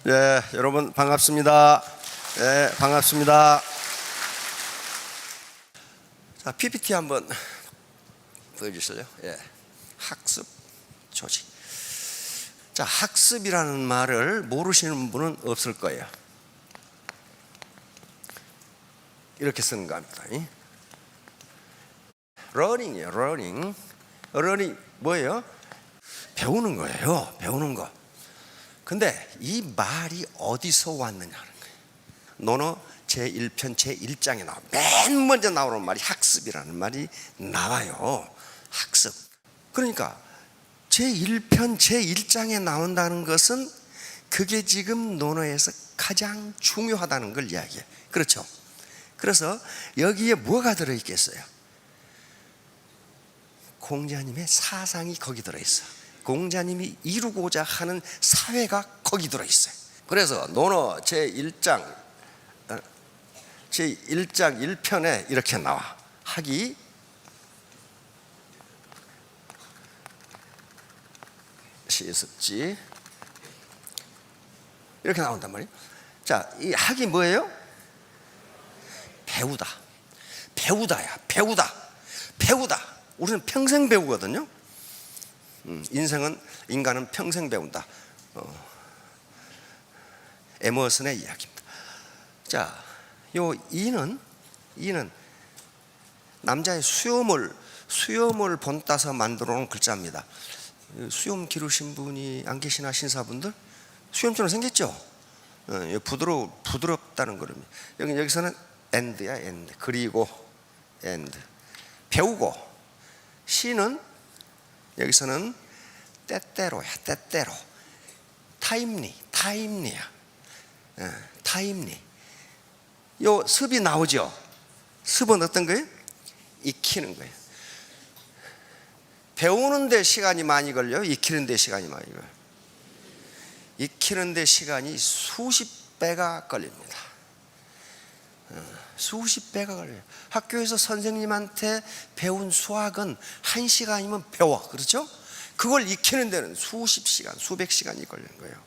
예, 여러분 반갑습니다. 예, 반갑습니다. 자, PPT 한번 보여주실래요? 예, 학습 조직. 자, 학습이라는 말을 모르시는 분은 없을 거예요. 이렇게 쓰는 겁니다. learning이에요. learning 뭐예요? 배우는 거예요. 배우는 거. 근데 이 말이 어디서 왔느냐는 거예요. 논어 제1편 제1장에 나와. 맨 먼저 나오는 말이 학습이라는 말이 나와요. 학습. 그러니까 제1편 제1장에 나온다는 것은 그게 지금 논어에서 가장 중요하다는 걸 이야기해요. 그렇죠? 그래서 여기에 뭐가 들어있겠어요? 공자님의 사상이 거기 들어있어. 공자님이 이루고자 하는 사회가 거기 들어있어요. 그래서 논어 제1장 1편에 이렇게 나와. 학이 시습지 이렇게 나온단 말이에요. 자, 이 학이 뭐예요? 배우다야. 배우다. 우리는 평생 배우거든요. 인간은 평생 배운다. 에머슨의 이야기입니다. 자, 요 이는 남자의 수염을 본따서 만들어 놓은 글자입니다. 수염 기르신 분이 안 계시나, 신사분들? 수염처럼 생겼죠? 부드럽다는 거랍니다. 여기서는 end야, end. 그리고 end. 배우고. 시는 여기서는 때때로야. 타임리야. 타임리. 요 습이 나오죠? 습은 어떤 거예요? 익히는 거예요. 배우는데 시간이 많이 걸려요? 익히는데 시간이 많이 걸려요? 익히는데 시간이 수십 배가 걸립니다. 수십 배가 걸려요. 학교에서 선생님한테 배운 수학은 1시간이면 배워. 그렇죠? 그걸 익히는 데는 수십 시간, 수백 시간이 걸리는 거예요.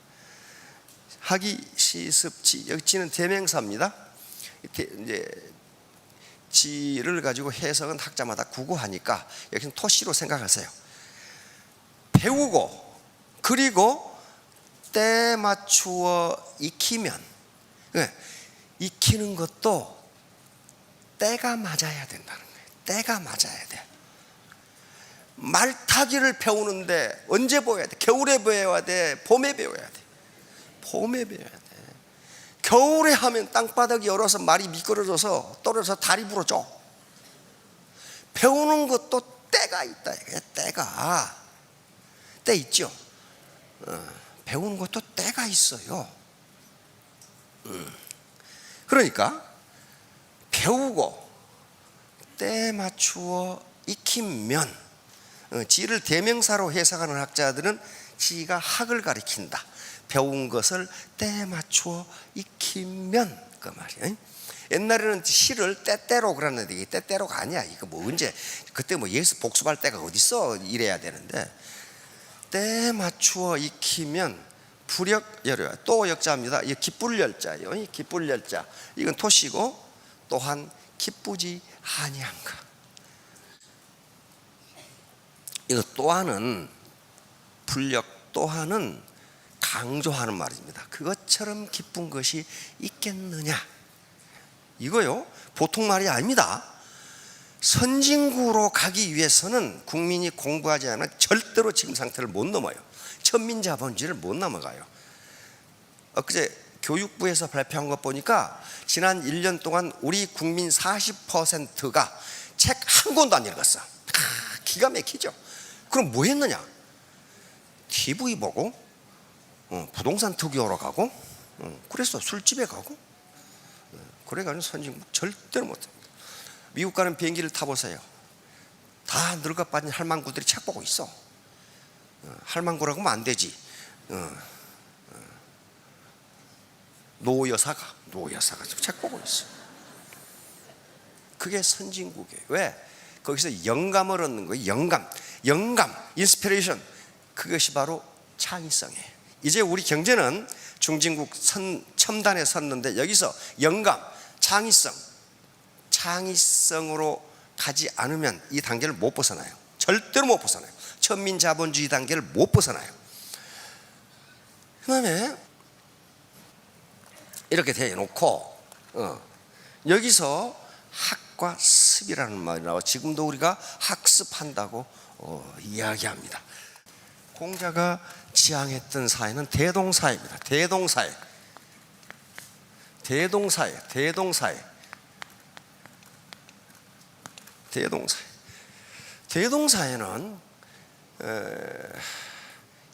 학이, 시습, 지. 여기 지는 대명사입니다. 이제 지를 가지고 해석은 학자마다 구구하니까 여기는 토시로 생각하세요. 배우고, 그리고 때 맞추어 익히면, 익히는 것도 때가 맞아야 된다는 거예요. 때가 맞아야 돼. 말타기를 배우는데 언제 배워야 돼? 겨울에 배워야 돼? 봄에 배워야 돼? 봄에 배워야 돼. 겨울에 하면 땅바닥이 얼어서 말이 미끄러져서 떨어져서 다리 부러져. 배우는 것도 때가 있다. 때 있죠. 배우는 것도 때가 있어요. 그러니까 배우고 때 맞추어 익히면, 지를 대명사로 해석하는 학자들은 지가 학을 가리킨다. 배운 것을 때 맞추어 익히면, 그 말이에요. 옛날에는 시를 때때로 그랬는데 이게 때때로가 아니야. 이거 뭐 언제 그때 뭐 예수 복습할 때가 어딨어? 이래야 되는데 때 맞추어 익히면 부력열효. 또 역자입니다. 이 기쁠열자예요. 이 기쁠열자. 이건 토시고 또한 기쁘지 아니한가. 이거 또한은 불력 또한은 강조하는 말입니다. 그것처럼 기쁜 것이 있겠느냐. 이거요, 보통 말이 아닙니다. 선진국으로 가기 위해서는 국민이 공부하지 않으면 절대로 지금 상태를 못 넘어요. 천민자본주의를 못 넘어가요. 엊그제 교육부에서 발표한 것 보니까 지난 1년 동안 우리 국민 40%가 책 한 권도 안 읽었어. 기가 막히죠. 그럼 뭐 했느냐? TV 보고, 부동산 투기하러 가고, 그래서 술집에 가고, 그래가지고 선진국 절대로 못합니다. 미국 가는 비행기를 타보세요. 다 늙어 빠진 할망구들이 책 보고 있어. 할망구라고 하면 안 되지. 노여사가 책 보고 있어. 그게 선진국이에요. 왜? 거기서 영감을 얻는 거예요. 영감, 인스피레이션. 그것이 바로 창의성이에요. 이제 우리 경제는 중진국 첨단에 섰는데 여기서 영감, 창의성으로 가지 않으면 이 단계를 못 벗어나요. 절대로 못 벗어나요. 천민자본주의 단계를 못 벗어나요. 그 다음에 이렇게 대놓고 여기서 학과 습이라는 말이 나와 지금도 우리가 학습한다고 이야기합니다. 공자가 지향했던 사회는 대동사회입니다. 대동사회는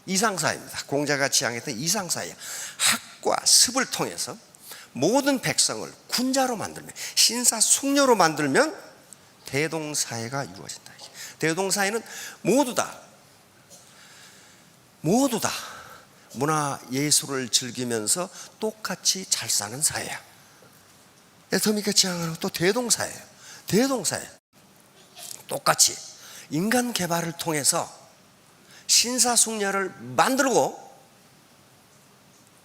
이상사회입니다. 공자가 지향했던 이상사회. 학과 습을 통해서 모든 백성을 군자로 만들면, 신사숙녀로 만들면 대동사회가 이루어진다. 대동사회는 모두 다 문화 예술을 즐기면서 똑같이 잘 사는 사회야. 애터미가 지향하는 것도 대동사회예요. 대동사회. 똑같이 인간 개발을 통해서 신사숙녀를 만들고,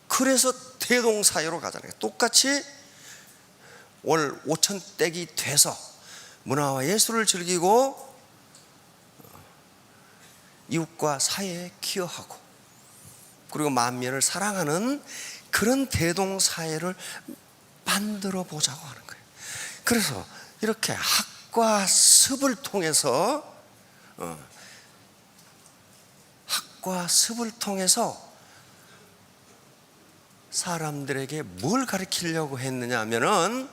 그래서 대동사회로 가잖아요. 똑같이 월 5천댁이 돼서 문화와 예술을 즐기고 이웃과 사회에 기여하고 그리고 만민을 사랑하는 그런 대동사회를 만들어 보자고 하는 거예요. 그래서 이렇게 학과 습을 통해서 사람들에게 뭘 가르치려고 했느냐 하면은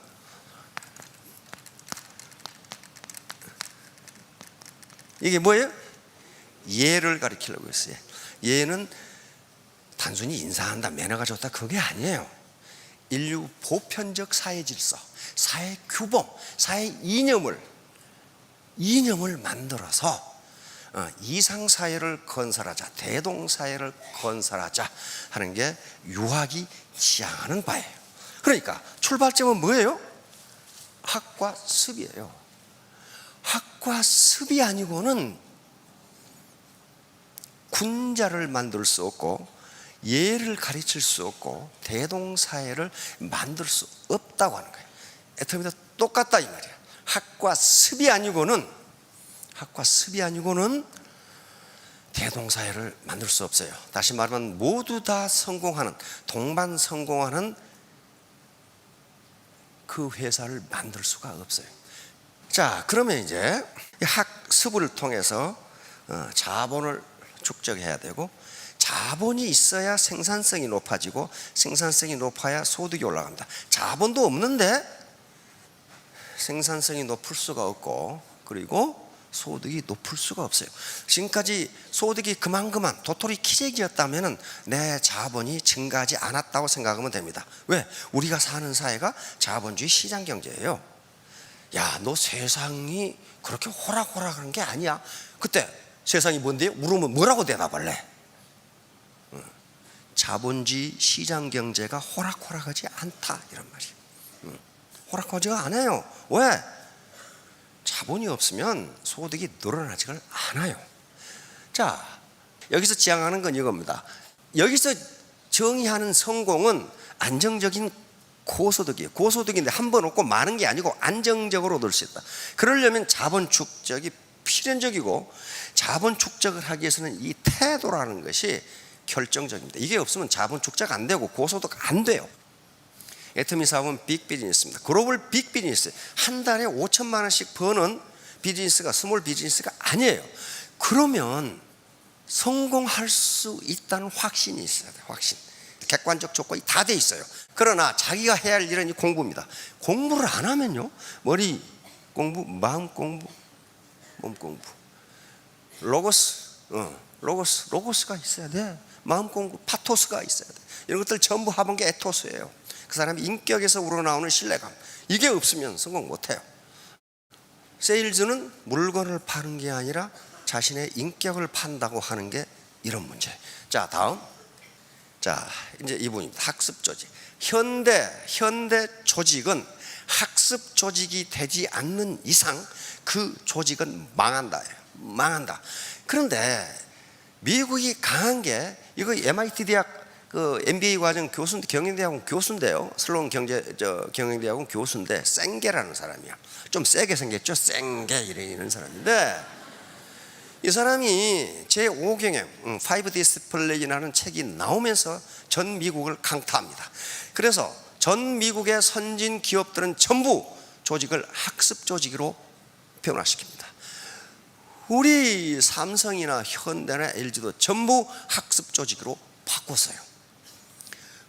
이게 뭐예요? 예를 가르치려고 했어요. 예는 단순히 인사한다, 매너가 좋다, 그게 아니에요. 인류 보편적 사회 질서, 사회 규범, 사회 이념을 만들어서 이상사회를 건설하자, 대동사회를 건설하자 하는 게 유학이 지향하는 바예요. 그러니까 출발점은 뭐예요? 학과 습이에요. 학과 습이 아니고는 군자를 만들 수 없고 예를 가르칠 수 없고 대동사회를 만들 수 없다고 하는 거예요. 애터미도 똑같다 이 말이야. 학과 습이 아니고는 대동사회를 만들 수 없어요. 다시 말하면 모두 다 성공하는, 동반 성공하는 그 회사를 만들 수가 없어요. 자, 그러면 이제 학습을 통해서 자본을 축적해야 되고, 자본이 있어야 생산성이 높아지고, 생산성이 높아야 소득이 올라갑니다. 자본도 없는데 생산성이 높을 수가 없고, 그리고 소득이 높을 수가 없어요. 지금까지 소득이 그만 도토리 키재기였다면 내 자본이 증가하지 않았다고 생각하면 됩니다. 왜? 우리가 사는 사회가 자본주의 시장경제예요. 야, 너 세상이 그렇게 호락호락한 게 아니야. 그때 세상이 뭔데요? 물으면 뭐라고 대답할래? 자본주의 시장경제가 호락호락하지 않다 이런 말이에요. 호락하지가 않아요. 왜? 자본이 없으면 소득이 늘어나지가 않아요. 자, 여기서 지향하는 건 이겁니다. 여기서 정의하는 성공은 안정적인 고소득이에요. 고소득인데 한 번 얻고 많은 게 아니고 안정적으로 얻을 수 있다. 그러려면 자본 축적이 필연적이고, 자본 축적을 하기 위해서는 이 태도라는 것이 결정적입니다. 이게 없으면 자본 축적 안 되고 고소득 안 돼요. 애터미 사업은 빅 비즈니스입니다. 글로벌 빅 비즈니스. 한 달에 5천만 원씩 버는 비즈니스가 스몰 비즈니스가 아니에요. 그러면 성공할 수 있다는 확신이 있어야 돼요. 확신. 객관적 조건이 다 돼 있어요. 그러나 자기가 해야 할 일은 이 공부입니다. 공부를 안 하면요, 머리 공부, 마음 공부, 몸 공부, 로고스가 있어야 돼. 마음 공부, 파토스가 있어야 돼. 이런 것들 전부 합한 게 에토스예요. 그 사람의 인격에서 우러나오는 신뢰감, 이게 없으면 성공 못해요. 세일즈는 물건을 파는 게 아니라 자신의 인격을 판다고 하는 게 이런 문제. 자, 다음. 자, 이제 이분입니다. 학습 조직. 현대 조직은 학습 조직이 되지 않는 이상 그 조직은 망한다. 그런데 미국이 강한 게, 이거 MIT 대학 그 MBA 과정 교수인데, 경영대학원 교수인데요. 슬론 경영대학원 교수인데 생게라는 사람이야. 좀 세게 생겼죠. 생게 이런 사람인데, 이 사람이 제5경영 5 디스플레이라는 책이 나오면서 전 미국을 강타합니다. 그래서 전 미국의 선진 기업들은 전부 조직을 학습 조직으로 변화시킵니다. 우리 삼성이나 현대나 LG도 전부 학습 조직으로 바꿨어요.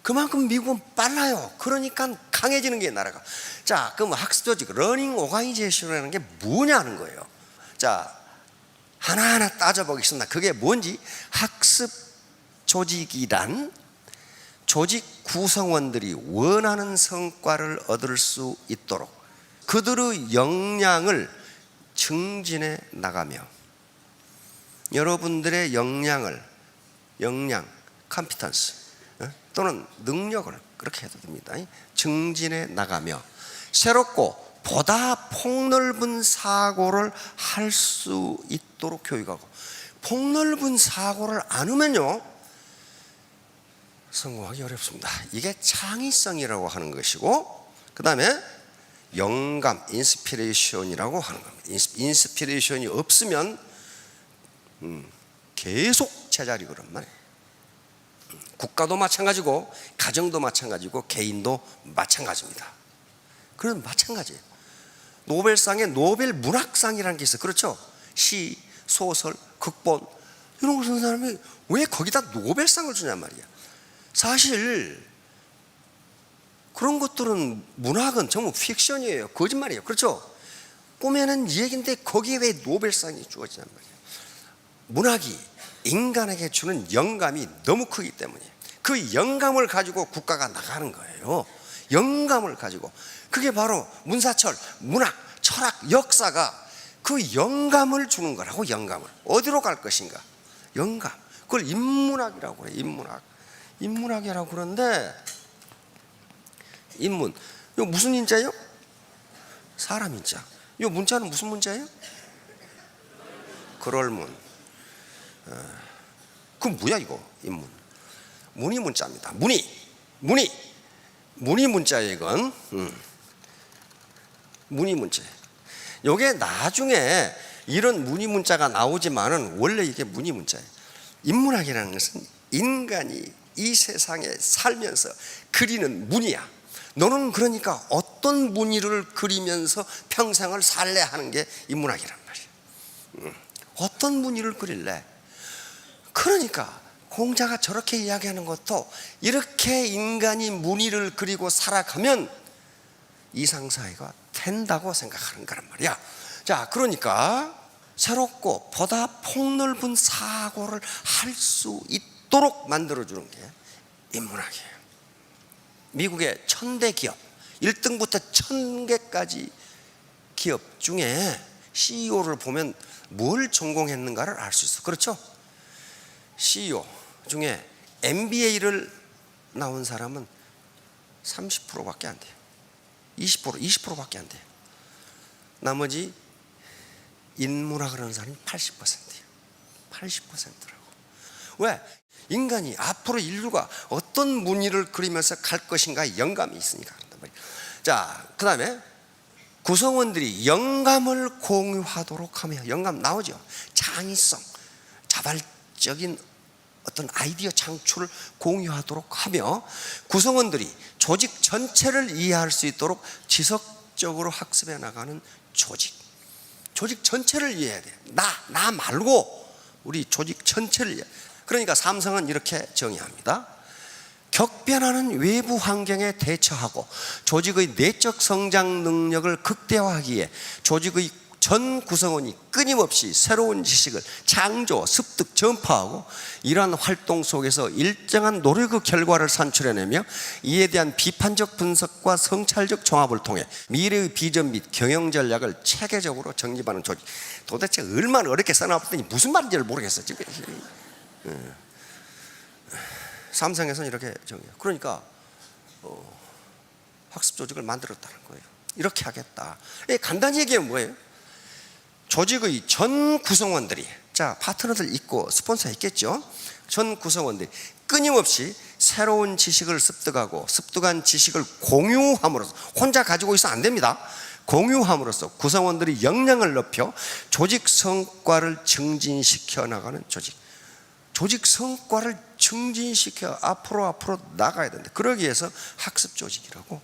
그만큼 미국은 빨라요. 그러니까 강해지는 게 나라가. 자, 그럼 학습 조직, 러닝 오가니제이션이라는 게 뭐냐는 거예요. 자, 하나하나 따져보겠습니다. 그게 뭔지. 학습 조직이란 조직 구성원들이 원하는 성과를 얻을 수 있도록 그들의 역량을 증진해 나가며, 여러분들의 역량, 컴피턴스 또는 능력을, 그렇게 해도 됩니다, 증진해 나가며 새롭고 보다 폭넓은 사고를 할 수 있도록 교육하고, 폭넓은 사고를 안 하면요 성공하기 어렵습니다. 이게 창의성이라고 하는 것이고, 그 다음에 영감, 인스피레이션이라고 하는 겁니다. 인스피레이션이 없으면 계속 제자리 그런 말이에요. 국가도 마찬가지고 가정도 마찬가지고 개인도 마찬가지입니다. 그런 마찬가지예요. 노벨상에 노벨 문학상이라는 게 있어요. 그렇죠? 시, 소설, 극본 이런 걸 쓰는 사람이 왜 거기다 노벨상을 주냔 말이야. 사실 그런 것들은, 문학은 전부 픽션이에요. 거짓말이에요. 그렇죠? 꾸며낸 얘기인데 거기에 왜 노벨상이 주어지냔 말이야. 문학이 인간에게 주는 영감이 너무 크기 때문에 그 영감을 가지고 국가가 나가는 거예요. 영감을 가지고. 그게 바로 문사철, 문학, 철학, 역사가 그 영감을 주는 거라고. 영감을 어디로 갈 것인가, 영감. 그걸 인문학이라고 그래. 인문학이라고 그러는데, 인문, 이거 무슨 인자예요? 사람 인자. 이 문자는 무슨 문자예요? 그럴문. 그럼 뭐야 이거? 인문, 문이 문자입니다. 문이 문자예요. 이건 문이 문자. 요게 나중에 이런 문이 문자가 나오지만은 원래 이게 문이 문자예요. 인문학이라는 것은 인간이 이 세상에 살면서 그리는 문이야. 너는 그러니까 어떤 무늬를 그리면서 평생을 살래 하는 게 인문학이란 말이야. 어떤 무늬를 그릴래? 그러니까 공자가 저렇게 이야기하는 것도, 이렇게 인간이 무늬를 그리고 살아가면 이상사회가 된다고 생각하는 거란 말이야. 자, 그러니까 새롭고 보다 폭넓은 사고를 할 수 있도록 만들어주는 게 인문학이에요. 미국의 1000대 기업, 1등부터 1000개까지 기업 중에 CEO를 보면 뭘 전공했는가를 알 수 있어. 그렇죠? CEO 중에 MBA를 나온 사람은 30%밖에 안 돼요. 20%밖에 안 돼요. 나머지 인문학을 하는 사람이 80%예요. 80%라고. 왜? 인간이 앞으로 인류가 어떤 무늬를 그리면서 갈 것인가 영감이 있으니까 그런단 말이에요. 자, 그 다음에 구성원들이 영감을 공유하도록 하며, 영감 나오죠. 창의성, 자발적인 어떤 아이디어 창출을 공유하도록 하며, 구성원들이 조직 전체를 이해할 수 있도록 지속적으로 학습해 나가는 조직 전체를 이해해야 돼요. 나 말고 우리 조직 전체를 이해. 그러니까 삼성은 이렇게 정의합니다. 격변하는 외부 환경에 대처하고 조직의 내적 성장 능력을 극대화하기 위해 조직의 전 구성원이 끊임없이 새로운 지식을 창조, 습득, 전파하고, 이러한 활동 속에서 일정한 노력의 결과를 산출해내며 이에 대한 비판적 분석과 성찰적 종합을 통해 미래의 비전 및 경영 전략을 체계적으로 정립하는 조직. 도대체 얼마나 어렵게 써놨더니 무슨 말인지를 모르겠어요 지금. 삼성에서는 이렇게 정해요. 그러니까 학습 조직을 만들었다는 거예요. 이렇게 하겠다. 간단히 얘기하면 뭐예요? 조직의 전 구성원들이, 자, 파트너들 있고 스폰서 있겠죠. 전 구성원들이 끊임없이 새로운 지식을 습득하고 습득한 지식을 공유함으로써, 혼자 가지고 있어 안 됩니다. 공유함으로써 구성원들이 역량을 높여 조직 성과를 증진시켜 나가는 조직 성과를 증진시켜 앞으로 나가야 된다. 그러기 위해서 학습 조직이라고.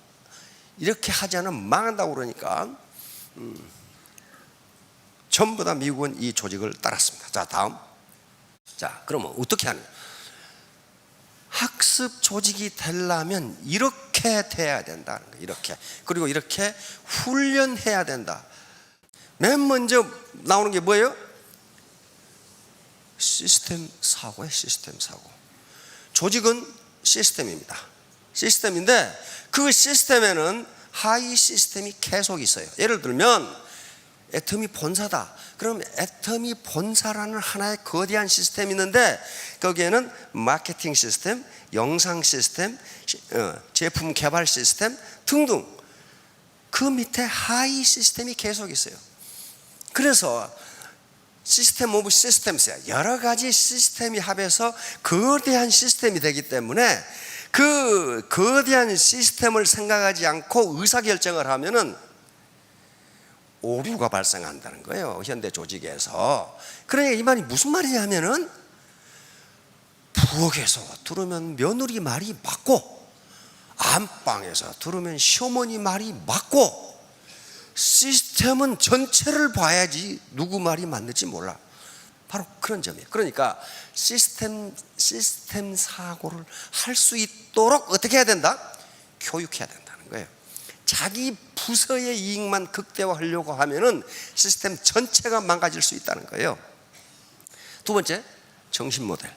이렇게 하지 않으면 망한다고 그러니까 전부 다 미국은 이 조직을 따랐습니다. 자, 다음. 자, 그러면 어떻게 하느냐? 학습 조직이 되려면 이렇게 돼야 된다는 거예요. 이렇게. 그리고 이렇게 훈련해야 된다. 맨 먼저 나오는 게 뭐예요? 시스템 사고예요. 시스템 사고. 조직은 시스템입니다. 시스템인데 그 시스템에는 하위 시스템이 계속 있어요. 예를 들면 애터미 본사다. 그럼 애터미 본사라는 하나의 거대한 시스템이 있는데 거기에는 마케팅 시스템, 영상 시스템, 제품 개발 시스템 등등 그 밑에 하위 시스템이 계속 있어요. 그래서 시스템 오브 시스템스야. 여러 가지 시스템이 합해서 거대한 시스템이 되기 때문에 그 거대한 시스템을 생각하지 않고 의사결정을 하면은 오류가 발생한다는 거예요. 현대 조직에서. 그러니까 이 말이 무슨 말이냐면은 부엌에서 들으면 며느리 말이 맞고 안방에서 들으면 시어머니 말이 맞고 시스템은 전체를 봐야지 누구 말이 맞는지 몰라. 바로 그런 점이에요. 그러니까 시스템 사고를 할 수 있도록 어떻게 해야 된다? 교육해야 된다는 거예요. 자기 부서의 이익만 극대화하려고 하면은 시스템 전체가 망가질 수 있다는 거예요. 두 번째, 정신 모델.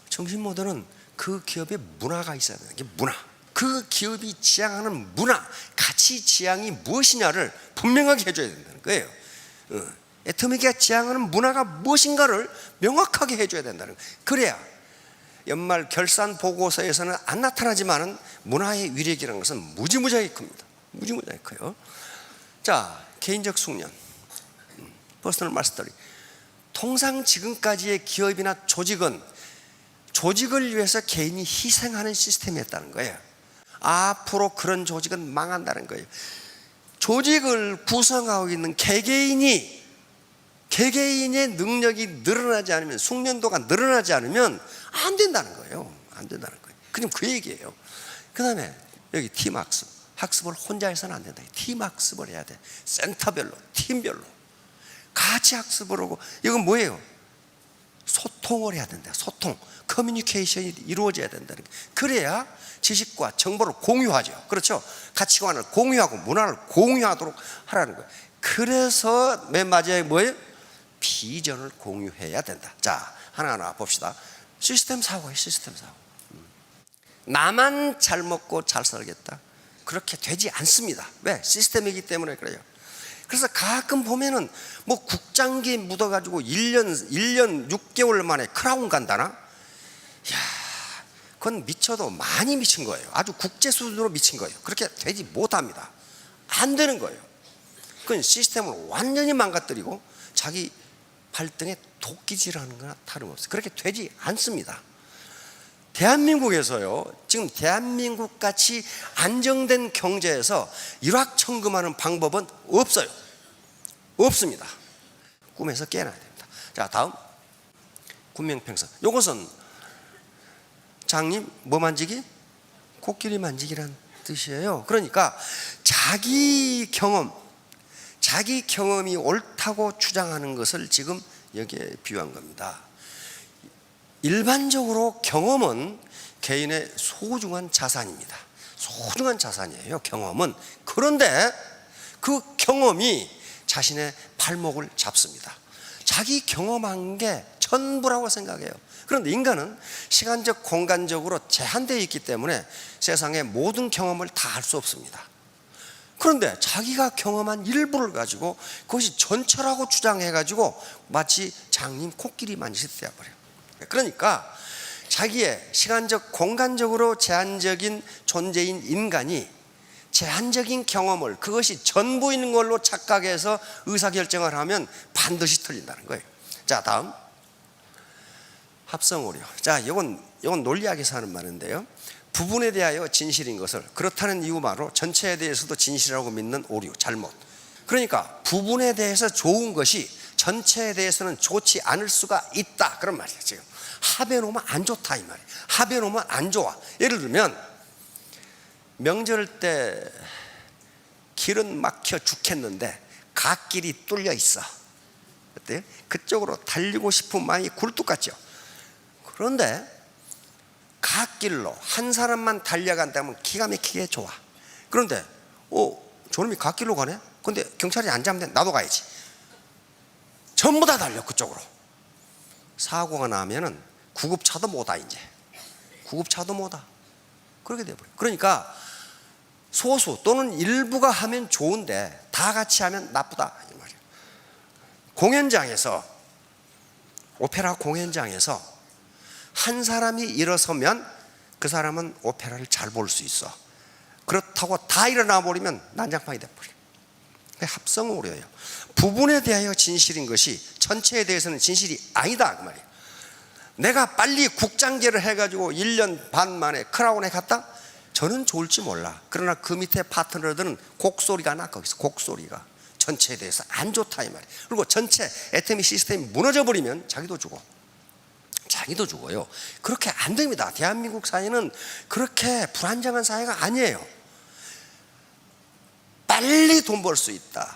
정신 모델은 그 기업의 문화가 있어야 되는 게 문화. 그 기업이 지향하는 문화, 가치 지향이 무엇이냐를 분명하게 해줘야 된다는 거예요. 애터미가 지향하는 문화가 무엇인가를 명확하게 해줘야 된다는 거예요. 그래야 연말 결산 보고서에서는 안 나타나지만은 문화의 위력이라는 것은 무지무지하게 큽니다. 무지무지하게 커요. 자, 개인적 숙련, 퍼스널 마스터리. 통상 지금까지의 기업이나 조직은 조직을 위해서 개인이 희생하는 시스템이었다는 거예요. 앞으로 그런 조직은 망한다는 거예요. 조직을 구성하고 있는 개개인의 능력이 늘어나지 않으면, 숙련도가 늘어나지 않으면 안 된다는 거예요. 안 된다는 거예요. 그냥 그 얘기예요. 그 다음에 여기 팀학습. 학습을 혼자 해서는 안 된다. 팀학습을 해야 돼. 센터별로, 팀별로 같이 학습을 하고. 이건 뭐예요? 소통을 해야 된다. 소통, 커뮤니케이션이 이루어져야 된다는 거예요. 그래야 지식과 정보를 공유하죠. 그렇죠? 가치관을 공유하고 문화를 공유하도록 하라는 거예요. 그래서 맨 마지막에 뭐예요? 비전을 공유해야 된다. 자, 하나하나 봅시다. 시스템 사고예요. 시스템 사고. 나만 잘 먹고 잘 살겠다, 그렇게 되지 않습니다. 왜? 시스템이기 때문에 그래요. 그래서 가끔 보면은 뭐 국장기 묻어가지고 1년 6개월 만에 크라운 간다나? 야, 그건 미쳐도 많이 미친 거예요. 아주 국제 수준으로 미친 거예요. 그렇게 되지 못합니다. 안 되는 거예요. 그건 시스템을 완전히 망가뜨리고 자기 발등에 도끼질하는 거나 다름없어요. 그렇게 되지 않습니다. 대한민국에서요, 지금 대한민국 같이 안정된 경제에서 일확천금하는 방법은 없어요. 없습니다. 꿈에서 깨어나야 됩니다. 자, 다음, 군명평선. 이것은 장님 뭐 만지기? 코끼리 만지기란 뜻이에요. 그러니까 자기 경험이 옳다고 주장하는 것을 지금 여기에 비유한 겁니다. 일반적으로 경험은 개인의 소중한 자산입니다. 소중한 자산이에요, 경험은. 그런데 그 경험이 자신의 발목을 잡습니다. 자기 경험한 게 전부라고 생각해요. 그런데 인간은 시간적, 공간적으로 제한되어 있기 때문에 세상의 모든 경험을 다 할 수 없습니다. 그런데 자기가 경험한 일부를 가지고 그것이 전처라고 주장해가지고 마치 장님 코끼리 만지듯 되어버려요. 그러니까 자기의 시간적, 공간적으로 제한적인 존재인 인간이 제한적인 경험을, 그것이 전부인 걸로 착각해서 의사결정을 하면 반드시 틀린다는 거예요. 자, 다음, 합성 오류. 자, 이건 논리학에서 하는 말인데요. 부분에 대하여 진실인 것을 그렇다는 이유만으로 전체에 대해서도 진실이라고 믿는 오류, 잘못. 그러니까 부분에 대해서 좋은 것이 전체에 대해서는 좋지 않을 수가 있다, 그런 말이에요. 지금 합해 놓으면 안 좋다 이 말이에요. 합해 놓으면 안 좋아. 예를 들면 명절 때 길은 막혀 죽겠는데 갓길이 뚫려 있어. 어때요? 그쪽으로 달리고 싶은 마음이 굴뚝 같죠. 그런데 갓길로 한 사람만 달려간다면 기가 막히게 좋아. 그런데 저놈이 갓길로 가네? 근데 경찰이 안 잡는데 나도 가야지. 전부 다 달려 그쪽으로. 사고가 나면은 구급차도 못 와. 이제 구급차도 못 와. 그렇게 돼버려. 그러니까 소수 또는 일부가 하면 좋은데 다 같이 하면 나쁘다 이 말이에요. 공연장에서, 오페라 공연장에서 한 사람이 일어서면 그 사람은 오페라를 잘 볼 수 있어. 그렇다고 다 일어나 버리면 난장판이 돼버려. 합성 오류예요. 부분에 대하여 진실인 것이 전체에 대해서는 진실이 아니다 그 말이에요. 내가 빨리 국장제를 해가지고 1년 반 만에 크라운에 갔다? 저는 좋을지 몰라. 그러나 그 밑에 파트너들은 곡소리가 나. 거기서 곡소리가 전체에 대해서 안 좋다 이 말이에요. 그리고 전체 애터미 시스템이 무너져 버리면 자기도 죽어. 자기도 죽어요. 그렇게 안 됩니다. 대한민국 사회는 그렇게 불안정한 사회가 아니에요. 빨리 돈 벌 수 있다,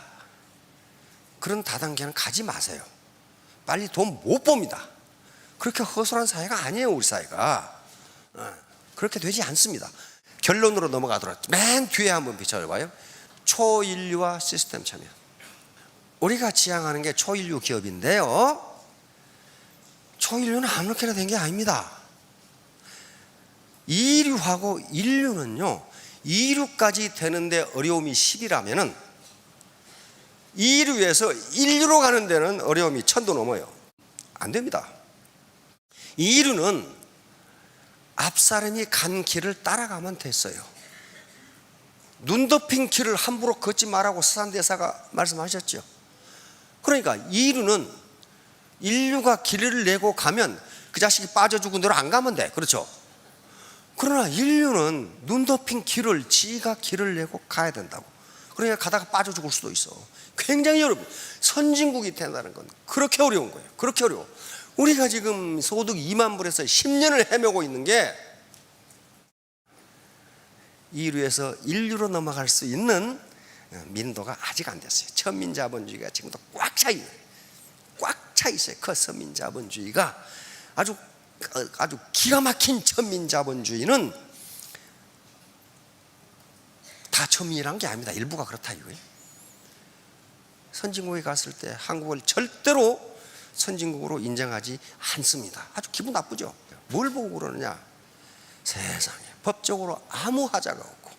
그런 다단계는 가지 마세요. 빨리 돈 못 법니다. 그렇게 허술한 사회가 아니에요. 우리 사회가 그렇게 되지 않습니다. 결론으로 넘어가도록 맨 뒤에 한번 비춰봐요. 초인류와 시스템 참여. 우리가 지향하는 게 초인류 기업인데요, 초인류는 아무렇게나 된 게 아닙니다. 이류하고 인류는요, 2류까지 되는데 어려움이 10이라면은 2류에서 1류로 가는 데는 어려움이 1000도 넘어요. 안 됩니다. 2류는 앞사람이 간 길을 따라가면 됐어요. 눈 덮인 길을 함부로 걷지 말라고 서산대사가 말씀하셨죠. 그러니까 2류는 인류가 길을 내고 가면 그 자식이 빠져 죽은 대로 안 가면 돼. 그렇죠? 그러나 인류는 눈 덮인 길을 지가 길을 내고 가야 된다고. 그러니까 가다가 빠져 죽을 수도 있어. 굉장히 어렵고, 선진국이 된다는 건 그렇게 어려운 거예요. 그렇게 어려워. 우리가 지금 소득 2만 불에서 10년을 헤매고 있는 게 2류에서 1류로 넘어갈 수 있는 민도가 아직 안 됐어요. 천민자본주의가 지금도 꽉 차 있어요. 그 서민자본주의가 아주 기가 막힌 천민자본주의는 다 천민이란 게 아닙니다. 일부가 그렇다 이거예요. 선진국에 갔을 때 한국을 절대로 선진국으로 인정하지 않습니다. 아주 기분 나쁘죠. 뭘 보고 그러느냐. 세상에 법적으로 아무 하자가 없고,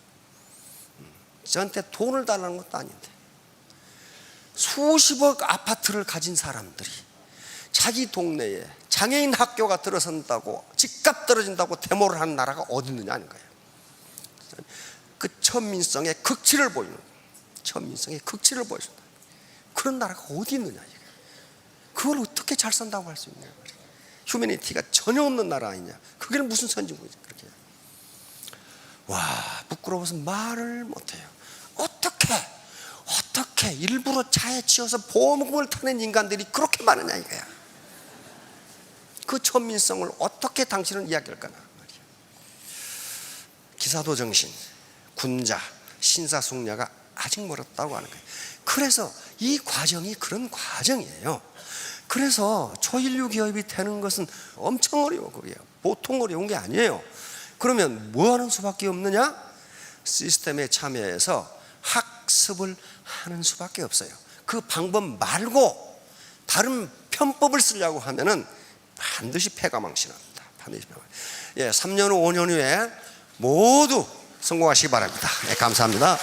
저한테 돈을 달라는 것도 아닌데 수십억 아파트를 가진 사람들이 자기 동네에 장애인 학교가 들어선다고, 집값 떨어진다고 데모를 하는 나라가 어디 있느냐 하는 거예요. 그 천민성의 극치를 보이는, 천민성의 극치를 보여준다. 그런 나라가 어디 있느냐. 그걸 어떻게 잘 산다고 할 수 있냐. 휴머니티가 전혀 없는 나라 아니냐. 그게 무슨 선진국이지. 그렇게. 와, 부끄러워서 말을 못해요. 어떻게 일부러 차에 치여서 보험금을 타는 인간들이 그렇게 많으냐 이거야. 그 천민성을 어떻게 당신은 이야기할 거냐 말이야. 기사도 정신, 군자, 신사숙녀가 아직 멀었다고 하는 거예요. 그래서 이 과정이 그런 과정이에요. 그래서 초인류 기업이 되는 것은 엄청 어려워. 그게 보통 어려운 게 아니에요. 그러면 뭐 하는 수밖에 없느냐? 시스템에 참여해서 학습을 하는 수밖에 없어요. 그 방법 말고 다른 편법을 쓰려고 하면은 반드시 패가망신합니다. 반드시 패가망신. 3년 후 5년 후에 모두 성공하시기 바랍니다. 감사합니다.